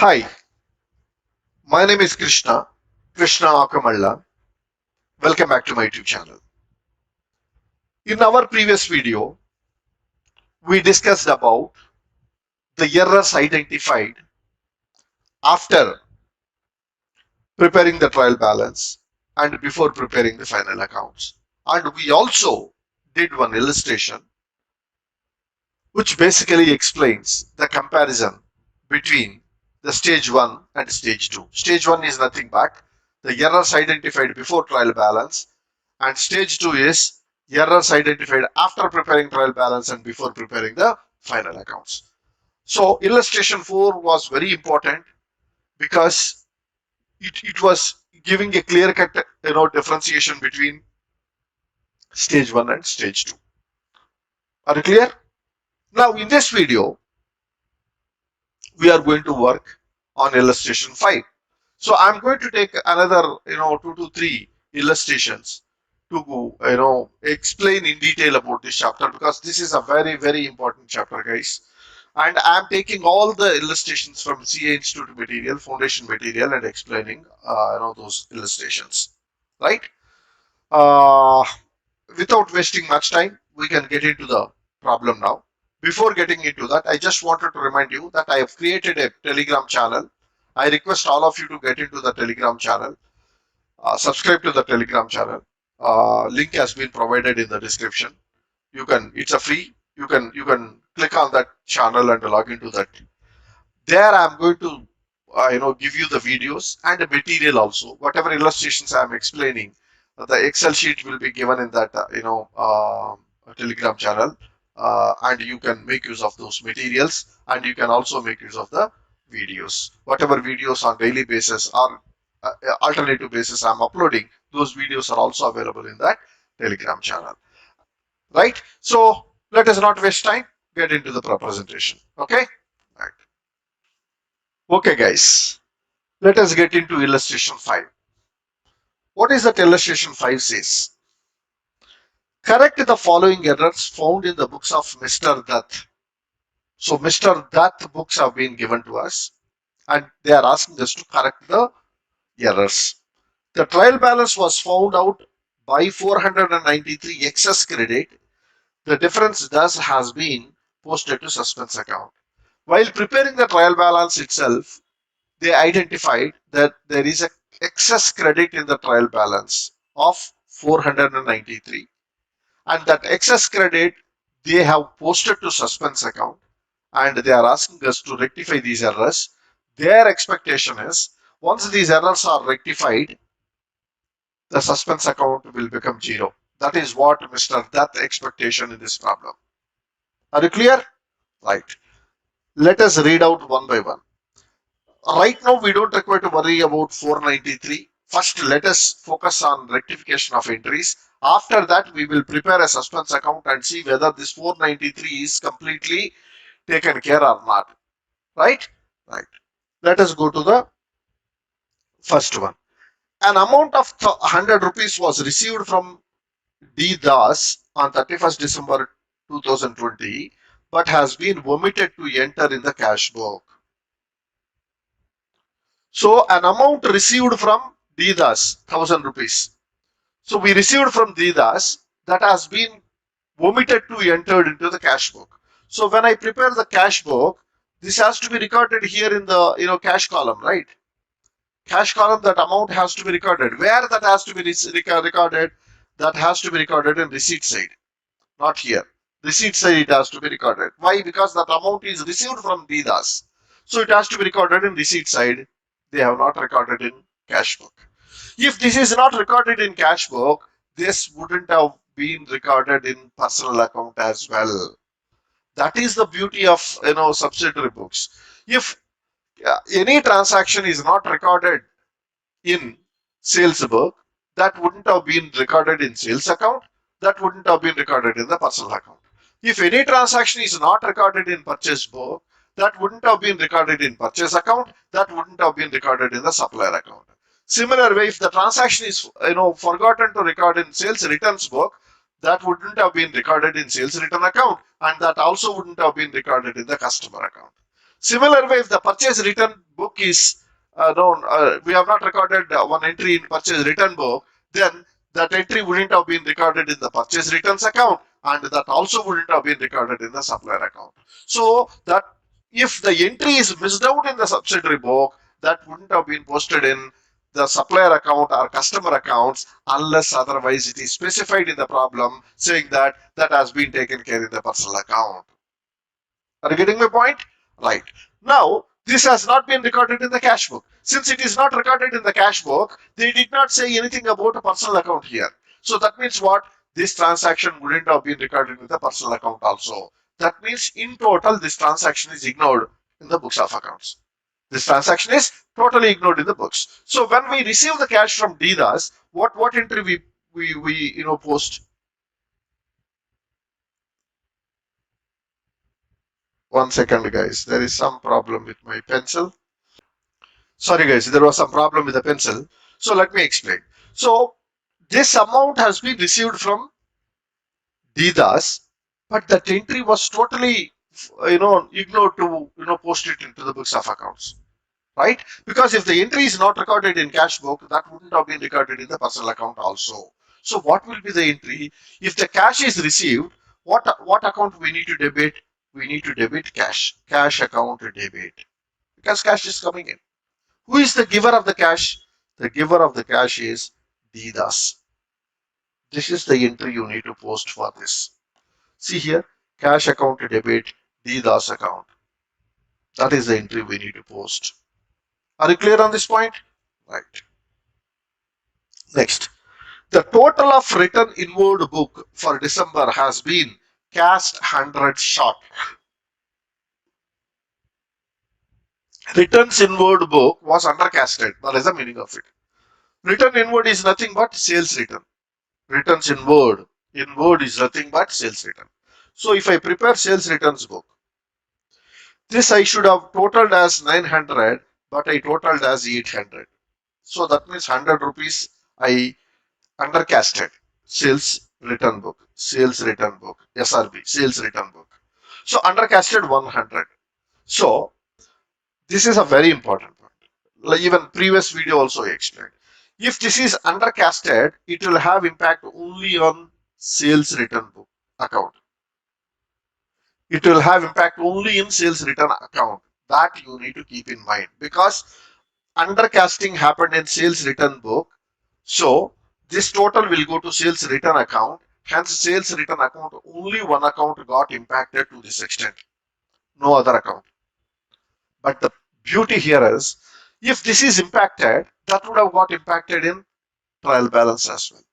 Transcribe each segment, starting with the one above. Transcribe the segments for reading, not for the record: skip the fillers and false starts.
Hi, my name is Krishna Akamalla. Welcome back to my YouTube channel. In our previous video, we discussed about the errors identified after preparing the trial balance and before preparing the final accounts. And we also did one illustration which basically explains the comparison between the stage 1 and stage 2. Stage 1 is nothing but the errors identified before trial balance, and stage 2 is errors identified after preparing trial balance and before preparing the final accounts. So illustration 4 was very important because it was giving a clear cut differentiation between stage 1 and stage 2. Are you clear? Now in this video we are going to work on illustration 5. So I'm going to take another 2 to 3 illustrations to explain in detail about this chapter, because this is a very important chapter, guys. And I'm taking all the illustrations from CA Institute material, foundation material, and explaining those illustrations, right? uh, Without wasting much time, we can get into the problem now. Before getting into that, I just wanted to remind you that I have created a Telegram channel. I request all of you to get into the Telegram channel. Subscribe to the Telegram channel. Link has been provided in the description. It's a free. You can click on that channel and log into that. There I'm going to give you the videos and the material also. Whatever illustrations I'm explaining, the Excel sheet will be given in that Telegram channel, and you can make use of those materials, and you can also make use of the videos. Whatever videos on daily basis or alternative basis I'm uploading, those videos are also available in that Telegram channel, right? So let us not waste time, get into the presentation. Okay, right. Okay, guys, let us get into illustration 5. What is that illustration 5 says? Correct the following errors found in the books of Mr. Dutt. So Mr. Dutt books have been given to us, and they are asking us to correct the errors. The trial balance was found out by 493 excess credit. The difference thus has been posted to suspense account. While preparing the trial balance itself, they identified that there is a excess credit in the trial balance of 493, and that excess credit they have posted to suspense account, and they are asking us to rectify these errors. Their expectation is once these errors are rectified, the suspense account will become zero. That is what Mr. Dutt expectation in this problem. Are you clear? Right. Let us read out one by one. Right now, we don't require to worry about 493. First, let us focus on rectification of entries. After that, we will prepare a suspense account and see whether this 493 is completely taken care or not. Right? Right. Let us go to the first one. An amount of 100 rupees was received from D. Das on 31st December 2020, but has been omitted to enter in the cash book. So an amount received from Didas, 1000 rupees. So we received from Didas that has been omitted to enter into the cash book. So when I prepare the cash book, this has to be recorded here in the cash column, right? Cash column, that amount has to be recorded. Where that has to be recorded? That has to be recorded in receipt side, not here. Receipt side it has to be recorded. Why? Because that amount is received from Didas. So it has to be recorded in receipt side. They have not recorded in cash book. If this is not recorded in cash book, this wouldn't have been recorded in personal account as well. That is the beauty of subsidiary books. If any transaction is not recorded in sales book, that wouldn't have been recorded in sales account, that wouldn't have been recorded in the personal account. If any transaction is not recorded in purchase book, that wouldn't have been recorded in purchase account, that wouldn't have been recorded in the supplier account. Similar way, if the transaction is forgotten to record in sales returns book, that wouldn't have been recorded in sales return account, and that also wouldn't have been recorded in the customer account. Similar way, if the purchase return book is we have not recorded one entry in purchase return book, then that entry wouldn't have been recorded in the purchase returns account, and that also wouldn't have been recorded in the supplier account. So that if the entry is missed out in the subsidiary book, that wouldn't have been posted in the supplier account or customer accounts unless otherwise it is specified in the problem saying that that has been taken care in the personal account. Are you getting my point? Right. Now, this has not been recorded in the cash book. Since it is not recorded in the cash book, they did not say anything about a personal account here. So that means what? This transaction wouldn't have been recorded in the personal account also. That means in total, this transaction is ignored in the books of accounts. This transaction is totally ignored in the books. So when we receive the cash from DDAS, what entry we post? One second, guys. There is some problem with my pencil. Sorry, guys. There was some problem with the pencil. So let me explain. So this amount has been received from DDAS, but that entry was totally, ignored to, post it into the books of accounts. Right? Because if the entry is not recorded in cash book, that wouldn't have been recorded in the personal account also. So what will be the entry? If the cash is received, what account we need to debit? We need to debit cash account debit, because cash is coming in. Who is the giver of the cash? The giver of the cash is DDAS. This is the entry you need to post for this. See here, cash account debit, DDAS account. That is the entry we need to post. Are you clear on this point? Right. Next, the total of written inward book for December has been cast 100 short. Returns inward book was undercasted. That is the meaning of it. Return inward is nothing but sales return. Returns inward. Inward is nothing but sales return. So if I prepare sales returns book, this I should have totaled as 900, but I totaled as 800. So that means 100 rupees I undercasted. Sales return book, SRB, sales return book. So undercasted 100. So this is a very important point. Like even previous video also I explained. If this is undercasted, it will have impact only on sales return book account. It will have impact only in sales return account. That you need to keep in mind, because undercasting happened in sales return book. So this total will go to sales return account. Hence sales return account, only one account got impacted to this extent. No other account. But the beauty here is, if this is impacted, that would have got impacted in trial balance as well.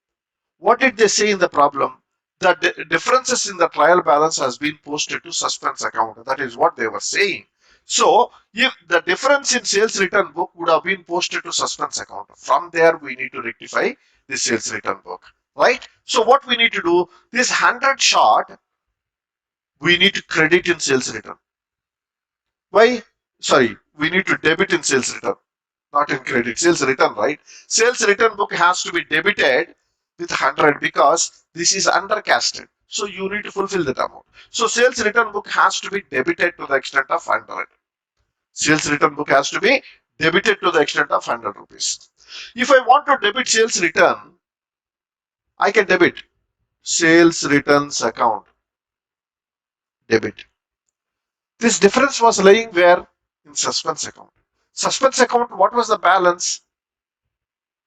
What did they say in the problem? The differences in the trial balance has been posted to suspense account. That is what they were saying. So if the difference in sales return book would have been posted to suspense account, from there we need to rectify the sales return book, right? So what we need to do, this 100 short, we need to credit in sales return. Why? Sorry, we need to debit in sales return, not in credit. Sales return, right? Sales return book has to be debited with 100 because this is undercasted. So you need to fulfill that amount. So sales return book has to be debited to the extent of 100. Sales return book has to be debited to the extent of 100 rupees. If I want to debit sales return, I can debit sales returns account, debit. This difference was lying where? In suspense account. Suspense account, what was the balance?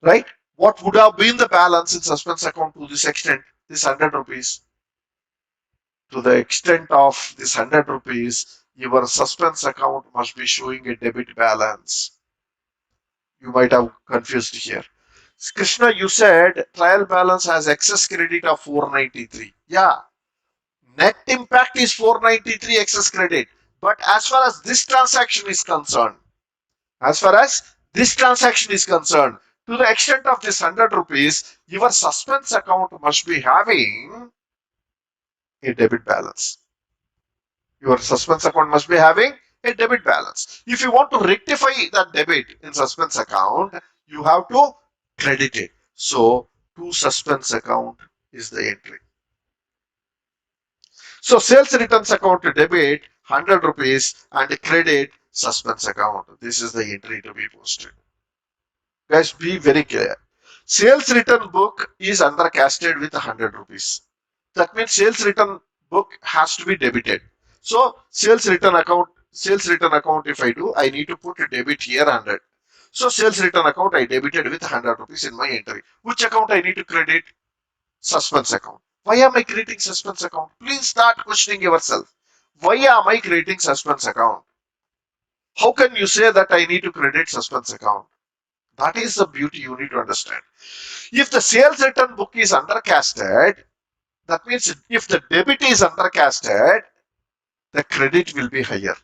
Right? What would have been the balance in suspense account to this extent? This 100 rupees. To the extent of this 100 rupees, your suspense account must be showing a debit balance. You might have confused here. Krishna, you said trial balance has excess credit of 493. Yeah, net impact is 493 excess credit. But as far as this transaction is concerned, to the extent of this 100 rupees, your suspense account must be having a debit balance. Your suspense account must be having a debit balance. If you want to rectify that debit in suspense account, you have to credit it. So to suspense account is the entry. So sales returns account to debit 100 rupees and credit suspense account. This is the entry to be posted. Guys, be very clear. Sales return book is undercasted with 100 rupees. That means sales return book has to be debited. So sales return account if I do, I need to put a debit here 100. So sales return account I debited with 100 rupees in my entry. Which account I need to credit? Suspense account. Why am I creating suspense account? Please start questioning yourself. Why am I creating suspense account? How can you say that I need to credit suspense account? That is the beauty you need to understand. If the sales return book is undercasted, that means if the debit is undercasted, the credit will be higher.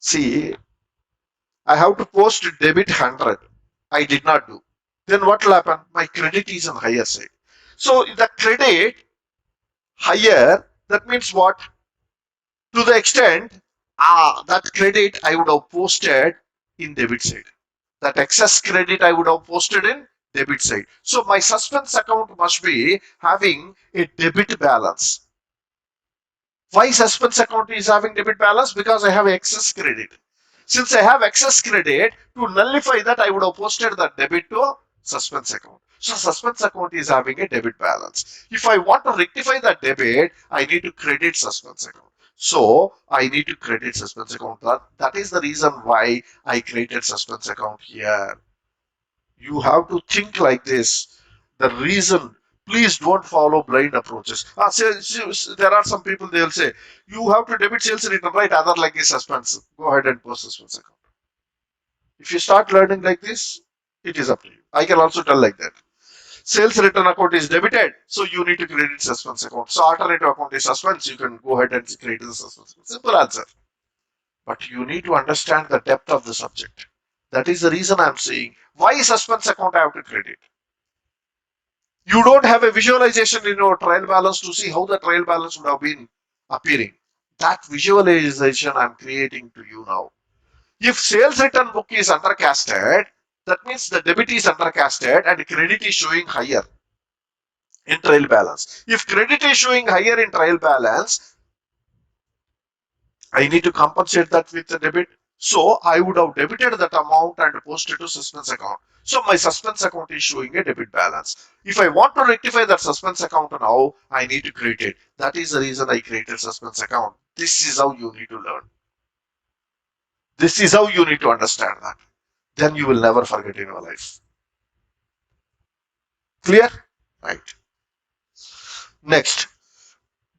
See, I have to post debit 100. I did not do. Then what will happen? My credit is on higher side. So the credit higher, that means what? To the extent, that credit I would have posted in debit side. That excess credit I would have posted in debit side. So my suspense account must be having a debit balance. Why suspense account is having debit balance? Because I have excess credit. Since I have excess credit, to nullify that, I would have posted that debit to suspense account. So suspense account is having a debit balance. If I want to rectify that debit, I need to credit suspense account. So I need to credit suspense account. That is the reason why I created suspense account here. You have to think like this. The reason, please don't follow blind approaches. There are some people, they'll say, you have to debit sales return, right? Other like is suspense. Go ahead and post suspense account. If you start learning like this, it is up to you. I can also tell like that. Sales return account is debited, so you need to credit suspense account. So alternative account is suspense, you can go ahead and create the suspense. Simple answer. But you need to understand the depth of the subject. That is the reason I'm saying, why suspense account I have to credit? You don't have a visualization in your trial balance to see how the trial balance would have been appearing. That visualization I'm creating to you now. If sales return book is undercasted, that means the debit is undercasted and credit is showing higher in trial balance. If credit is showing higher in trial balance, I need to compensate that with the debit. So I would have debited that amount and posted to suspense account. So my suspense account is showing a debit balance. If I want to rectify that suspense account now, I need to create it. That is the reason I created suspense account. This is how you need to learn. This is how you need to understand that. Then you will never forget in your life. Clear? Right. Next,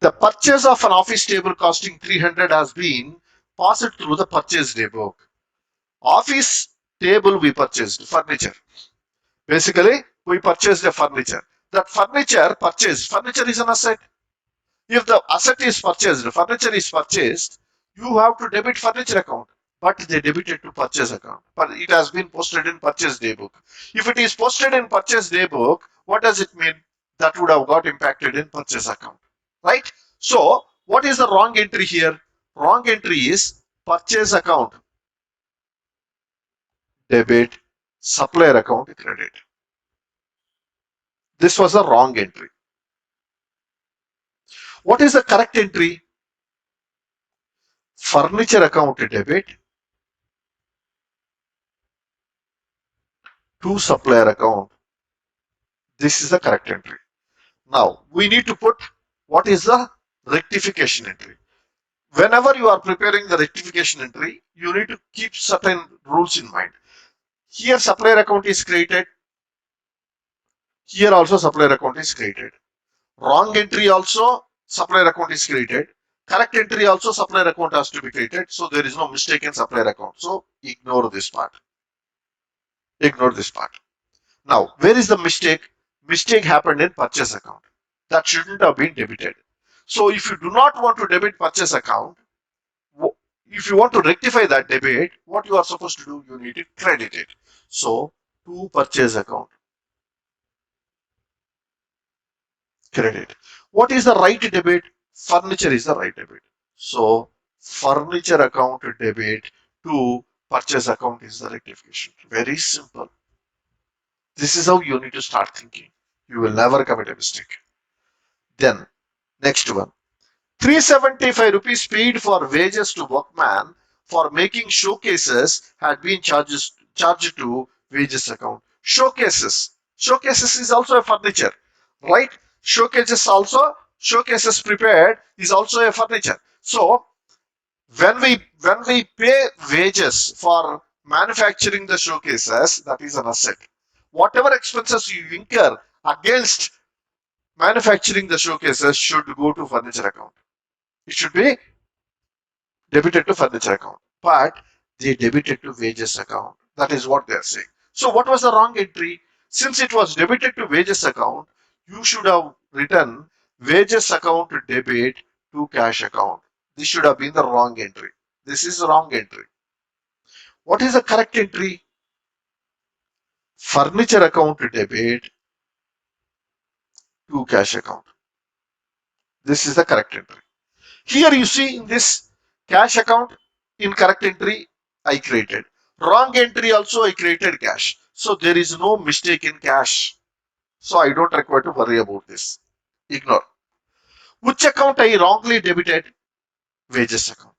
the purchase of an office table costing 300 has been passed through the purchase day book. Office table we purchased, furniture. Basically, we purchased a furniture. That furniture purchased, furniture is an asset. If the asset is purchased, furniture is purchased, you have to debit furniture account. But they debited to purchase account. But it has been posted in purchase day book. If it is posted in purchase day book, what does it mean? That would have got impacted in purchase account. Right? So, what is the wrong entry here? Wrong entry is purchase account debit, supplier account credit. This was a wrong entry. What is the correct entry? Furniture account debit to supplier account. This is the correct entry. Now, we need to put what is the rectification entry. Whenever you are preparing the rectification entry, you need to keep certain rules in mind. Here, supplier account is created. Here also, supplier account is created. Wrong entry also, supplier account is created. Correct entry also, supplier account has to be created. So there is no mistake in supplier account. So ignore this part. Ignore this part. Now, where is the mistake? Mistake happened in purchase account. That shouldn't have been debited. So if you do not want to debit purchase account, if you want to rectify that debit, what you are supposed to do, you need to credit it. So to purchase account, credit. What is the right debit? Furniture is the right debit. So furniture account debit to purchase account is the rectification. Very simple. This is how you need to start thinking. You will never commit a mistake. Then next one. 375 rupees paid for wages to workman for making showcases had been charged to wages account. Showcases. Showcases is also a furniture, right? Showcases prepared is also a furniture. So when we pay wages for manufacturing the showcases, that is an asset. Whatever expenses you incur against manufacturing the showcases should go to furniture account. It should be debited to furniture account, but they debited to wages account. That is what they are saying. So what was the wrong entry? Since it was debited to wages account, you should have written wages account debit to cash account. This should have been the wrong entry. This is the wrong entry. What is the correct entry? Furniture account debit to cash account. This is the correct entry. Here you see in this cash account, incorrect entry I created. Wrong entry also I created cash. So there is no mistake in cash. So I don't require to worry about this. Ignore. Which account I wrongly debited? Wages account.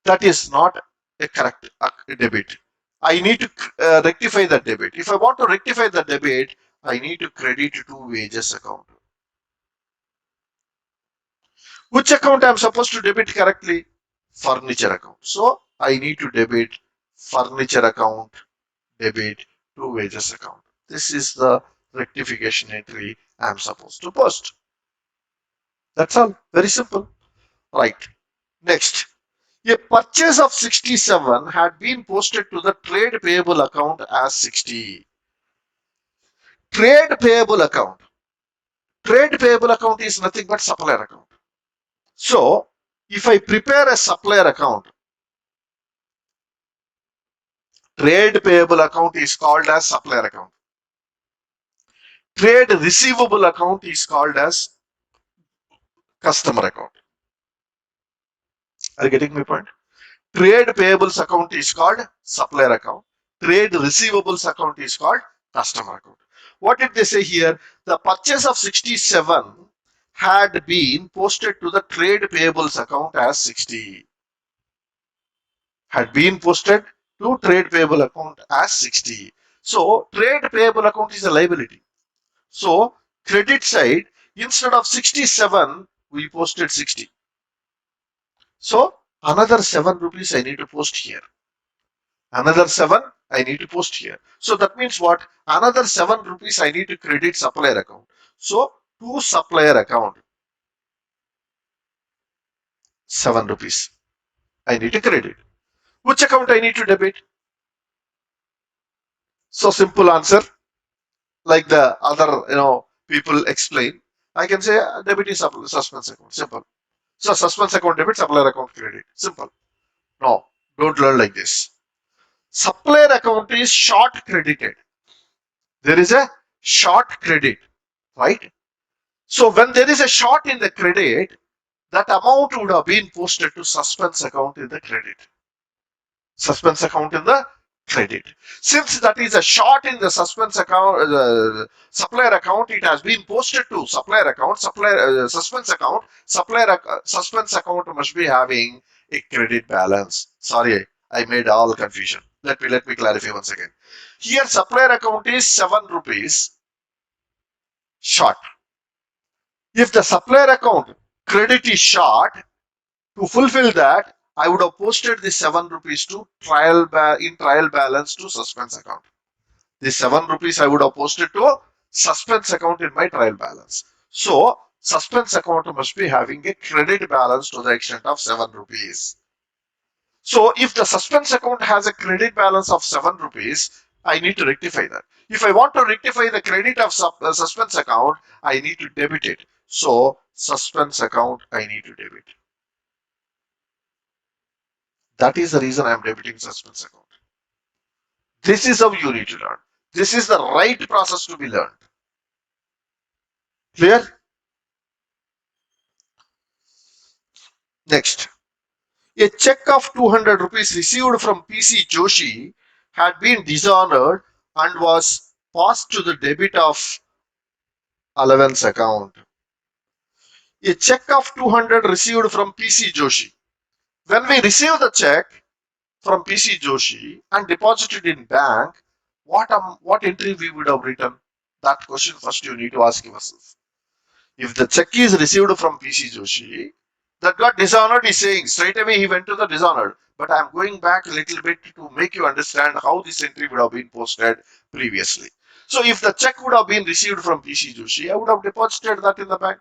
That is not a correct debit. I need to rectify the debit. If I want to rectify the debit, I need to credit to wages account. Which account I'm supposed to debit correctly? Furniture account. So I need to debit furniture account, debit to wages account. This is the rectification entry I'm supposed to post. That's all. Very simple. Right. Next. A purchase of 67 had been posted to the trade payable account as 60. Trade payable account. Trade payable account is nothing but supplier account. So if I prepare a supplier account, trade payable account is called as supplier account. Trade receivable account is called as customer account. Are you getting my point? Trade payables account is called supplier account. Trade receivables account is called customer account. What did they say here? The purchase of 67 had been posted to the trade payables account as 60. Had been posted to trade payable account as 60. So trade payable account is a liability. So credit side, instead of 67, we posted 60. So another 7 rupees I need to post here. Another 7 I need to post here. So that means what? Another 7 rupees I need to credit supplier account. So to supplier account, 7 rupees I need to credit. Which account I need to debit? So simple answer, like the other people explain. I can say debit is suspense account. Simple. So suspense account debit, supplier account credit. Simple. No, don't learn like this. Supplier account is short credited. There is a short credit, right? So when there is a short in the credit, that amount would have been posted to suspense account in the credit. Suspense account in the credit. Since that is a short in the suspense account, supplier account, it has been posted to supplier account, suspense account. Suspense account must be having a credit balance. Sorry, I made all confusion. Let me clarify once again. Here supplier account is 7 rupees short. If the supplier account credit is short, to fulfill that, I would have posted the 7 rupees to trial balance to suspense account. The 7 rupees I would have posted to suspense account in my trial balance. So suspense account must be having a credit balance to the extent of 7 rupees. So if the suspense account has a credit balance of 7 rupees, I need to rectify that. If I want to rectify the credit of suspense account, I need to debit it. So suspense account I need to debit. That is the reason I am debiting suspense account. This is how you need to learn. This is the right process to be learned. Clear? Next. A check of 200 rupees received from PC Joshi had been dishonored and was passed to the debit of allowance account. A check of 200 received from PC Joshi. When we receive the check from PC Joshi and deposited in bank, what entry we would have written? That question first you need to ask yourself. If the check is received from PC Joshi, that got dishonored, is saying straight away he went to the dishonored. But I'm going back a little bit to make you understand how this entry would have been posted previously. So if the check would have been received from PC Joshi, I would have deposited that in the bank.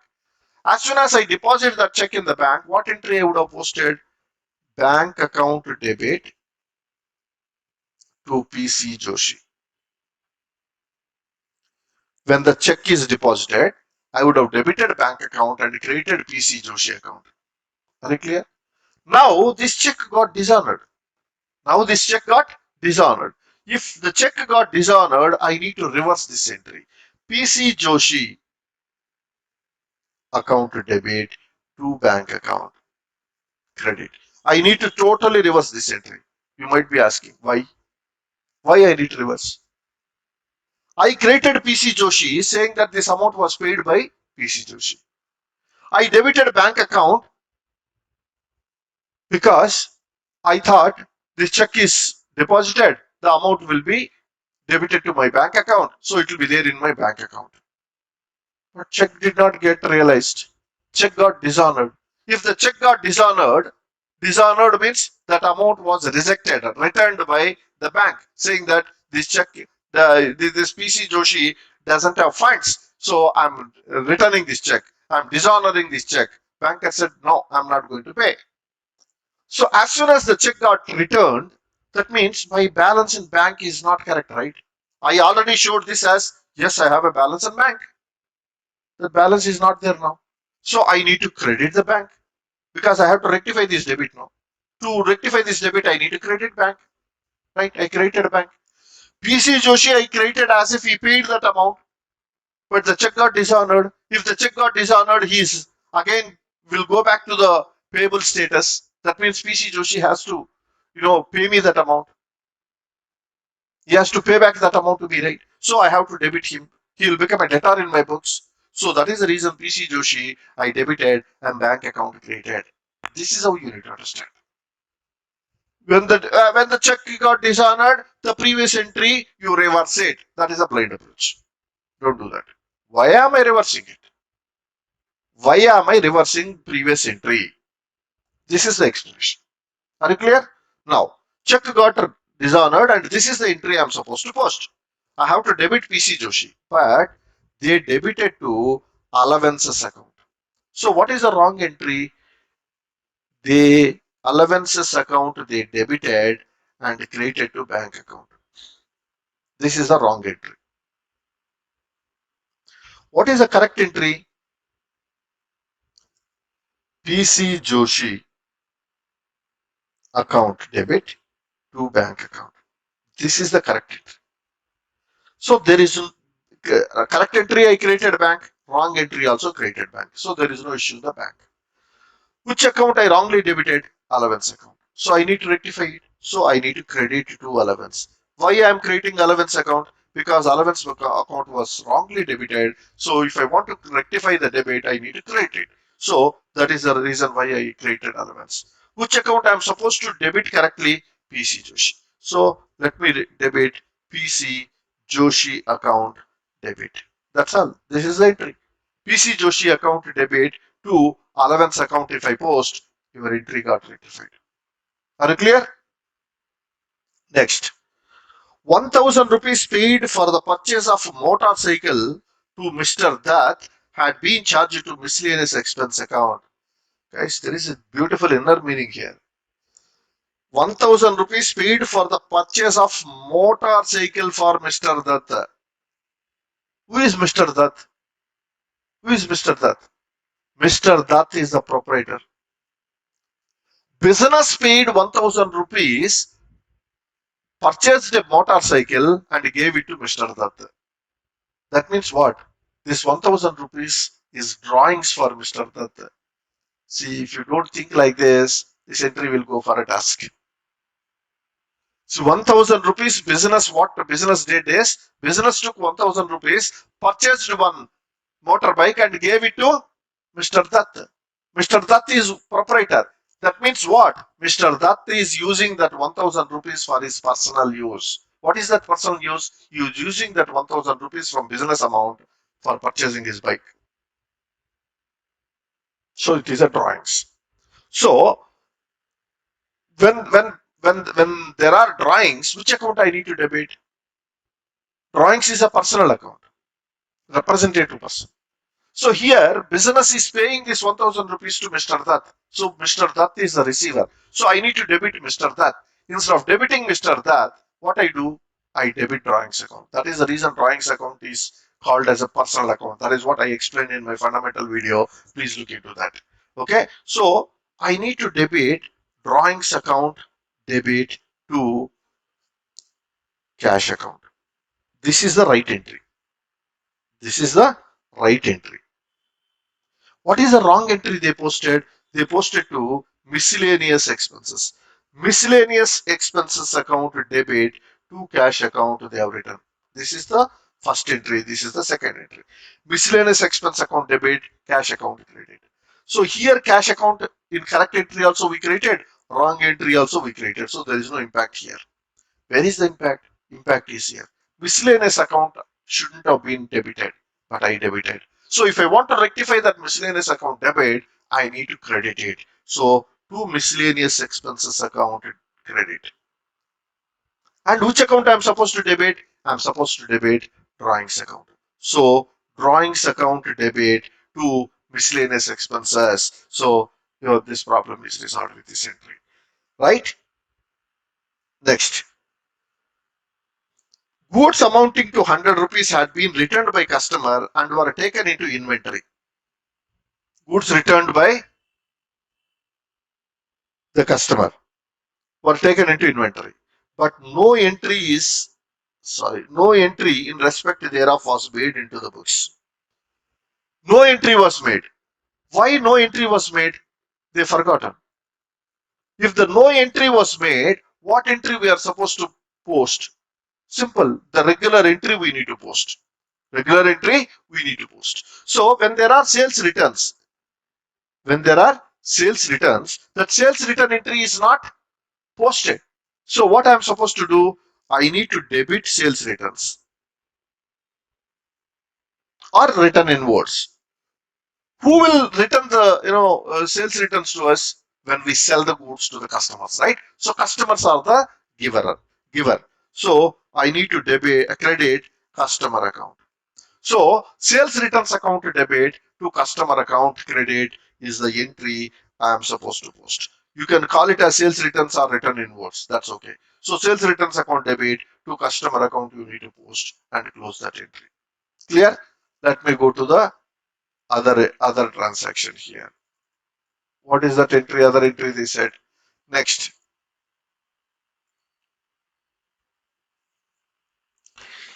As soon as I deposit that check in the bank, what entry I would have posted? Bank account debit to PC Joshi. When the check is deposited, I would have debited bank account and created PC Joshi account. Are you clear? Now this check got dishonored. Now this check got dishonored. If the check got dishonored, I need to reverse this entry. PC Joshi account debit to bank account credit. I need to totally reverse this entry. You might be asking why? Why I need to reverse? I created PC Joshi saying that this amount was paid by PC Joshi. I debited bank account because I thought this check is deposited, the amount will be debited to my bank account, so it will be there in my bank account. But check did not get realized. Check got dishonored. If the check got dishonored, dishonored means that amount was rejected, returned by the bank, saying that this check, this PC Joshi doesn't have funds, so I'm returning this check. I'm dishonoring this check. Banker said, no, I'm not going to pay. So as soon as the check got returned, that means my balance in bank is not correct, right? I already showed this as, yes, I have a balance in bank. The balance is not there now. So I need to credit the bank because I have to rectify this debit now. To rectify this debit, I need to credit bank, right? I created a bank. PC Joshi, I created as if he paid that amount, but the check got dishonored. If the check got dishonored, he's again will go back to the payable status. That means PC Joshi has to, pay me that amount. He has to pay back that amount to me, right? So I have to debit him. He will become a debtor in my books. So that is the reason PC Joshi I debited and bank account created. This is how you need to understand. When the check got dishonored, the previous entry you reverse it. That is a blind approach. Don't do that. Why am I reversing it? Why am I reversing previous entry? This is the explanation. Are you clear? Now, check got dishonored and this is the entry I'm supposed to post. I have to debit PC Joshi, but they debited to allowances account. So what is the wrong entry? The allowances account they debited and created to bank account. This is the wrong entry. What is the correct entry? PC Joshi account debit to bank account. This is the correct entry. So there is a correct entry I created bank, wrong entry also created bank. So there is no issue in the bank. Which account I wrongly debited? Allowance account. So I need to rectify it. So I need to credit to allowance. Why I am creating allowance account? Because allowance account was wrongly debited. So if I want to rectify the debit, I need to credit it. So that is the reason why I created allowance. Which account I am supposed to debit correctly? PC Joshi. So let me debit PC Joshi account debit. That's all. This is the entry. PC Joshi account debit to allowance account. If I post, your entry got rectified. Are you clear? Next, 1000 rupees paid for the purchase of motorcycle to Mr. Dutt had been charged to miscellaneous expense account. Guys, there is a beautiful inner meaning here. 1000 rupees paid for the purchase of motorcycle for Mr. Dutt. Who is Mr. Dutt? Who is Mr. Dutt? Mr. Dutt is the proprietor. Business paid 1000 rupees, purchased a motorcycle and gave it to Mr. Dutt. That means what? This 1000 rupees is drawings for Mr. Dutt. See, if you don't think like this entry will go for a task. So 1000 rupees business, what the business did is, business took 1000 rupees, purchased one motorbike and gave it to Mr. Dutt. Mr. Dutt is proprietor. That means what? Mr. Dutt is using that 1000 rupees for his personal use. What is that personal use? He is using that 1000 rupees from business amount for purchasing his bike. So it is a drawings. So when there are drawings, which account I need to debit? Drawings is a personal account, representative person. So here, business is paying this 1000 rupees to Mr. Dutt. So Mr. Dutt is the receiver. So I need to debit Mr. Dutt. Instead of debiting Mr. Dutt, what I do, I debit drawings account. That is the reason drawings account is called as a personal account. That is what I explained in my fundamental video. Please look into that. Okay. So I need to debit drawings account debit to cash account. This is the right entry. This is the right entry. What is the wrong entry they posted? They posted to miscellaneous expenses. Miscellaneous expenses account debit to cash account they have written. This is the first entry. This is the second entry. Miscellaneous expense account debit, cash account credit. So here cash account in correct entry also we created, wrong entry also we created. So there is no impact here. Where is the impact? Impact is here. Miscellaneous account shouldn't have been debited, but I debited. So if I want to rectify that miscellaneous account debit, I need to credit it. So to miscellaneous expenses account credit. And which account I'm supposed to debit? I'm supposed to debit drawings account. So drawings account debit to miscellaneous expenses. So this problem is resolved with this entry. Right? Next. Goods amounting to 100 rupees had been returned by customer and were taken into inventory. Goods returned by the customer were taken into inventory. But no entry in respect thereof was made into the books. No entry was made. Why no entry was made? They forgotten. If the no entry was made, what entry we are supposed to post? Simple. The regular entry we need to post. Regular entry we need to post. So when there are sales returns, that sales return entry is not posted. So what I'm supposed to do, I need to debit sales returns or return inwards. Who will return the sales returns to us? When we sell the goods to the customers, right? So customers are the giver. So I need to debit credit customer account. So sales returns account debit to customer account credit is the entry I am supposed to post. You can call it as sales returns or return inwards. That's okay. So sales returns account debit to customer account you need to post and close that entry. Clear? Let me go to the other transaction here. What is that entry? Other entry they said. Next.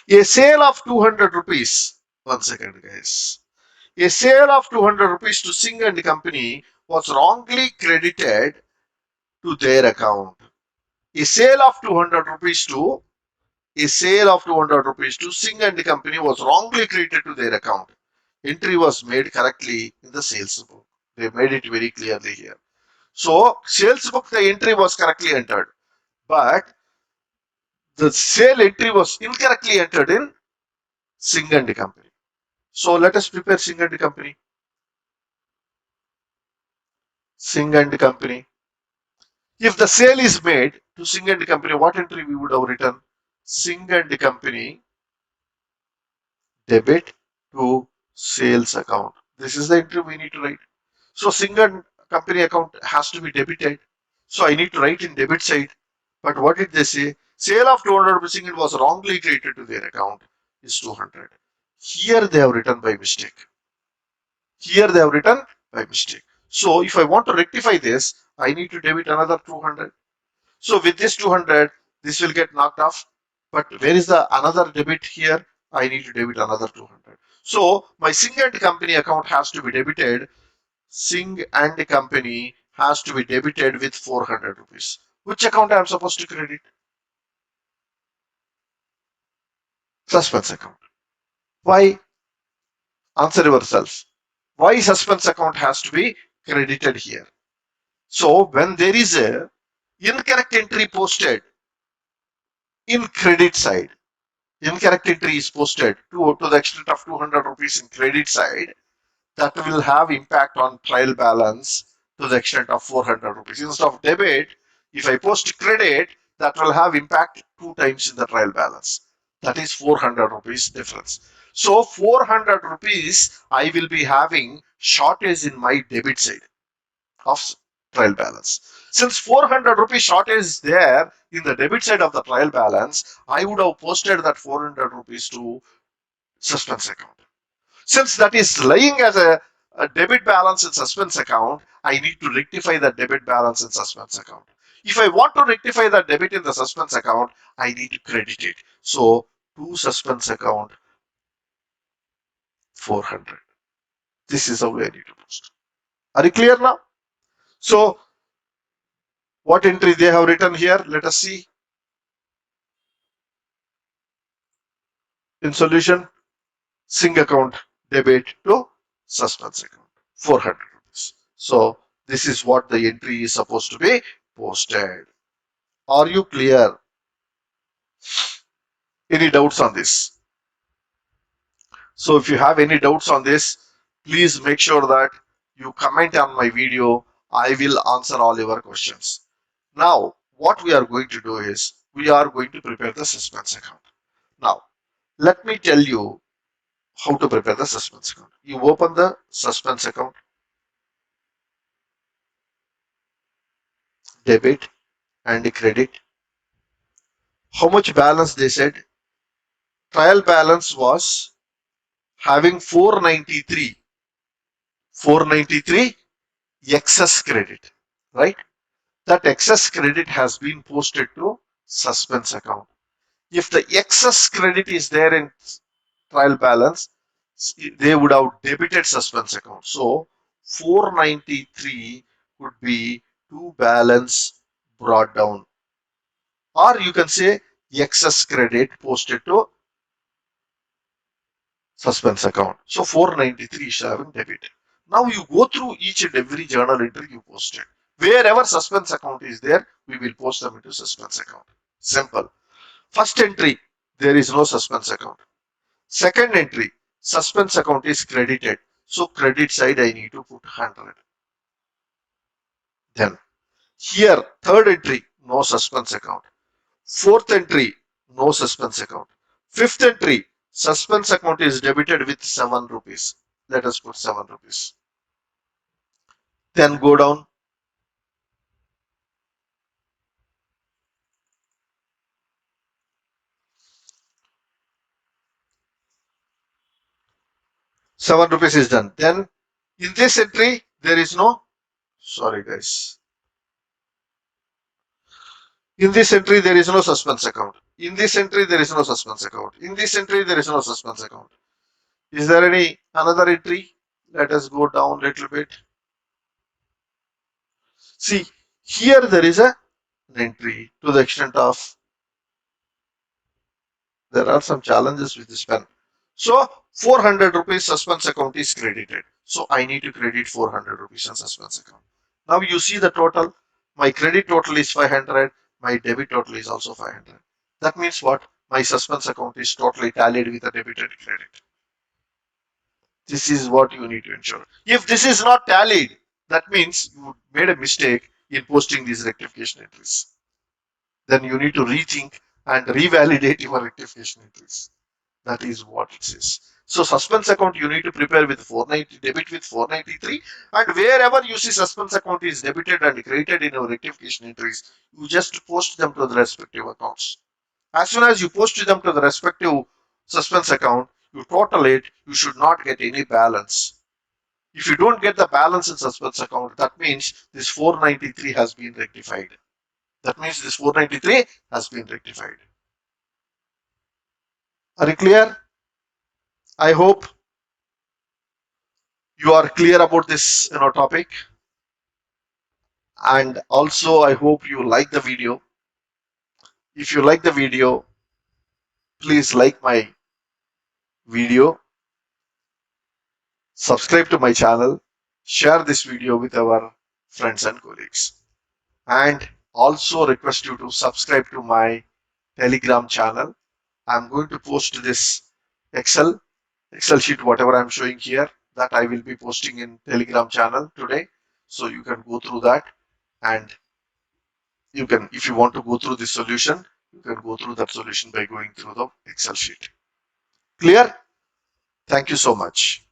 A sale of 200 rupees. 1 second, guys. A sale of 200 rupees to Singh and Company was wrongly credited to their account. A sale of 200 rupees to Singh and Company was wrongly credited to their account. Entry was made correctly in the sales book. They made it very clearly here. So sales book the entry was correctly entered, but the sale entry was incorrectly entered in Singh and Company. So let us prepare Singh and Company. Singh and Company. If the sale is made to Singh and Company, what entry we would have written? Singh and Company debit to sales account. This is the entry we need to write. So Singh and Company account has to be debited. So I need to write in debit side. But what did they say? Sale of 200 rupees Singh was wrongly credited to their account is 200. Here they have written by mistake. So if I want to rectify this, I need to debit another 200. So with this 200, this will get knocked off. But where is the another debit here? I need to debit another 200. So my Singh and Company account has to be debited. Singh and Company has to be debited with 400 rupees. Which account I am supposed to credit? Suspense account. Why? Answer yourself. Why suspense account has to be credited here? So when there is a incorrect entry posted in credit side, incorrect entry is posted to the extent of 200 rupees in credit side, that will have impact on trial balance to the extent of 400 rupees. Instead of debit, if I post credit, that will have impact 2 times in the trial balance. That is 400 rupees difference. So 400 rupees I will be having shortage in my debit side of trial balance. Since 400 rupees shortage is there in the debit side of the trial balance, I would have posted that 400 rupees to suspense account. Since that is lying as a debit balance in suspense account, I need to rectify that debit balance in suspense account. If I want to rectify that debit in the suspense account, I need to credit it. So to suspense account 400. This is how I need to post. Are you clear now? So what entry they have written here? Let us see. In solution, sync account debit to suspense account 400 rupees. So this is what the entry is supposed to be posted. Are you clear? Any doubts on this? So if you have any doubts on this, please make sure that you comment on my video. I will answer all your questions. Now, what we are going to do is we are going to prepare the suspense account. Now, let me tell you how to prepare the suspense account. You open the suspense account, debit and credit. How much balance they said? Trial balance was having 493, 493 excess credit, right? That excess credit has been posted to suspense account. If the excess credit is there in trial balance, they would have debited suspense account. So 493 would be to balance brought down, or you can say excess credit posted to suspense account. So 493 is having debit. Now you go through each and every journal entry you posted. Wherever suspense account is there, we will post them into suspense account. Simple. First entry, there is no suspense account. Second entry, suspense account is credited. So credit side I need to put 100. Then here, third entry, no suspense account. Fourth entry, no suspense account. Fifth entry, suspense account is debited with 7 rupees. Let us put 7 rupees. Then go down. ₹7 is done. Then in this entry, there is no, sorry guys. In this entry, there is no suspense account. In this entry, there is no suspense account. In this entry, there is no suspense account. Is there any another entry? Let us go down a little bit. See, here there is an entry to the extent of, there are some challenges with this pen. So 400 rupees suspense account is credited. So I need to credit 400 rupees on suspense account. Now you see the total. My credit total is 500. My debit total is also 500. That means what? My suspense account is totally tallied with a debit and credit. This is what you need to ensure. If this is not tallied, that means you made a mistake in posting these rectification entries. Then you need to rethink and revalidate your rectification entries. That is what it says. So suspense account you need to prepare with 490, debit with 493, and wherever you see suspense account is debited and credited in your rectification entries, you just post them to the respective accounts. As soon as you post them to the respective suspense account, you total it, you should not get any balance. If you don't get the balance in suspense account, that means this 493 has been rectified. That means this 493 has been rectified. Are you clear? I hope you are clear about this topic, and also I hope you like the video. If you like the video, please like my video subscribe to my channel, share this video with our friends and colleagues, and also request you to subscribe to my Telegram channel. I'm going to post this Excel sheet, whatever I'm showing here, that I will be posting in Telegram channel today. So you can go through that, and you can, if you want to go through this solution, you can go through that solution by going through the Excel sheet. Clear? Thank you so much.